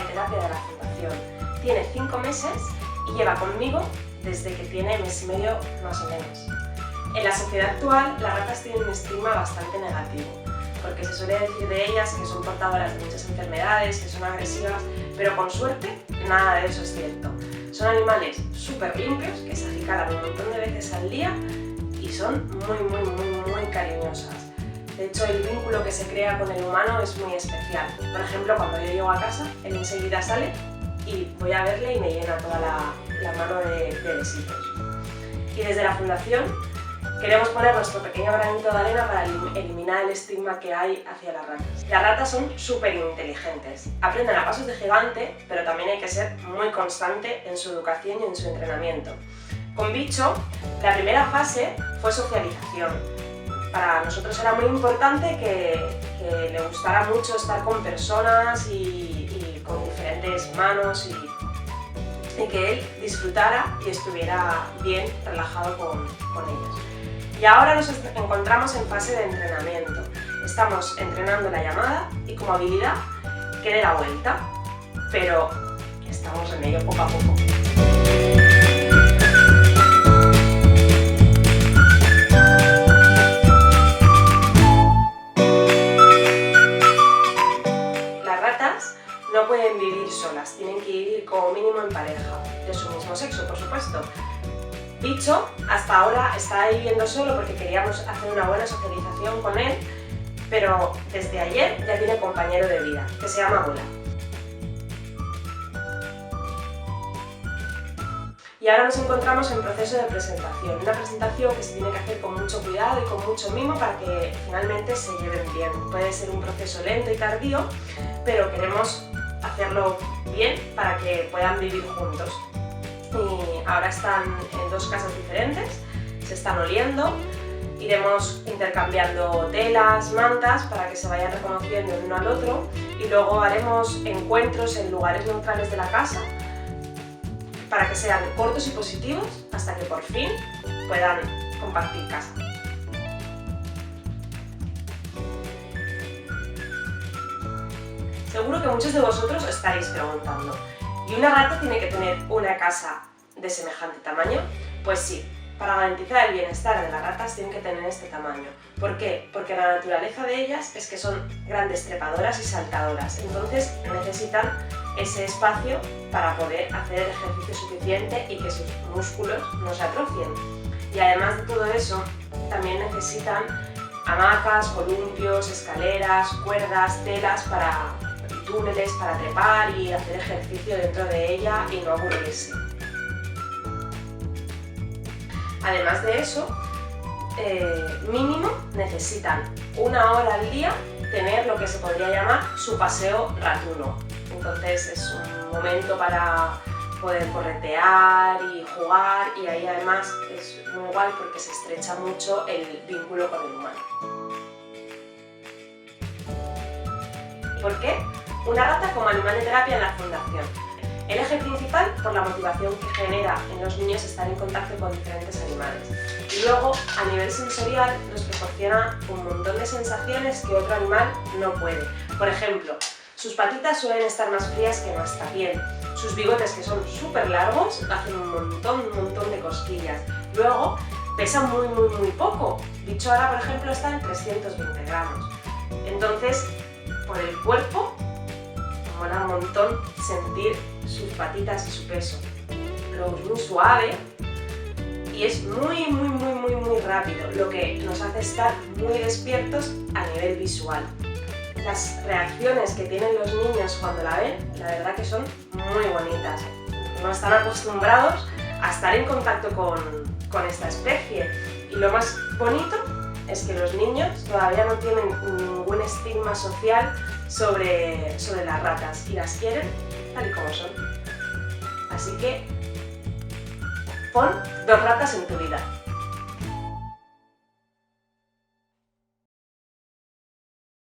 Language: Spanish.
terapia de la Fundación. Tiene 5 meses y lleva conmigo desde que tiene mes y medio más o menos. En la sociedad actual, las ratas tienen un estigma bastante negativo, porque se suele decir de ellas que son portadoras de muchas enfermedades, que son agresivas, pero con suerte nada de eso es cierto. Son animales súper limpios, que se acicalan un montón de veces al día y son muy cariñosas. De hecho, el vínculo que se crea con el humano es muy especial. Por ejemplo, cuando yo llego a casa, él enseguida sale y voy a verle y me llena toda la mano de besitos. Y desde la Fundación queremos poner nuestro pequeño granito de arena para eliminar el estigma que hay hacia las ratas. Las ratas son súper inteligentes, aprenden a pasos de gigante, pero también hay que ser muy constante en su educación y en su entrenamiento. Con Bicho, la primera fase fue socialización. Para nosotros era muy importante que le gustara mucho estar con personas y con diferentes manos y que él disfrutara y estuviera bien relajado con ellos. Y ahora nos encontramos en fase de entrenamiento. Estamos entrenando la llamada y como habilidad que dé la vuelta, pero estamos en ello poco a poco. Las ratas no pueden vivir solas, tienen que vivir como mínimo en pareja, de su mismo sexo, por supuesto. Bicho hasta ahora está ahí viviendo solo porque queríamos hacer una buena socialización con él, pero desde ayer ya tiene compañero de vida, que se llama Bola. Y ahora nos encontramos en proceso de presentación, una presentación que se tiene que hacer con mucho cuidado y con mucho mimo para que finalmente se lleven bien. Puede ser un proceso lento y tardío, pero queremos hacerlo bien para que puedan vivir juntos. Y ahora están en 2 casas diferentes, se están oliendo, iremos intercambiando telas, mantas para que se vayan reconociendo el uno al otro y luego haremos encuentros en lugares neutrales de la casa para que sean cortos y positivos hasta que por fin puedan compartir casa. Seguro que muchos de vosotros os estaréis preguntando, ¿y una rata tiene que tener una casa de semejante tamaño? Pues sí, para garantizar el bienestar de las ratas tienen que tener este tamaño. ¿Por qué? Porque la naturaleza de ellas es que son grandes trepadoras y saltadoras, entonces necesitan ese espacio para poder hacer el ejercicio suficiente y que sus músculos no se atrofien. Y además de todo eso, también necesitan hamacas, columpios, escaleras, cuerdas, telas y túneles para trepar y hacer ejercicio dentro de ella y no aburrirse. Además de eso, mínimo necesitan 1 hora al día tener lo que se podría llamar su paseo ratuno. Entonces es un momento para poder corretear y jugar y ahí además es muy guay porque se estrecha mucho el vínculo con el humano. ¿Por qué? Una rata como animal de terapia en la Fundación. El eje principal por la motivación que genera en los niños estar en contacto con diferentes animales. Y luego, a nivel sensorial, nos proporciona un montón de sensaciones que otro animal no puede. Por ejemplo, sus patitas suelen estar más frías que nuestra piel. Sus bigotes, que son súper largos, hacen un montón de cosquillas. Luego, pesan muy poco. Bicho ahora, por ejemplo, está en 320 gramos. Entonces, por el cuerpo, mola un montón sentir sus patitas y su peso. Luego es muy suave y es muy rápido, lo que nos hace estar muy despiertos a nivel visual. Las reacciones que tienen los niños cuando la ven, la verdad que son muy bonitas. No están acostumbrados a estar en contacto con esta especie. Y lo más bonito es que los niños todavía no tienen ningún estigma social sobre las ratas y las quieren tal y como son. Así que pon 2 ratas en tu vida.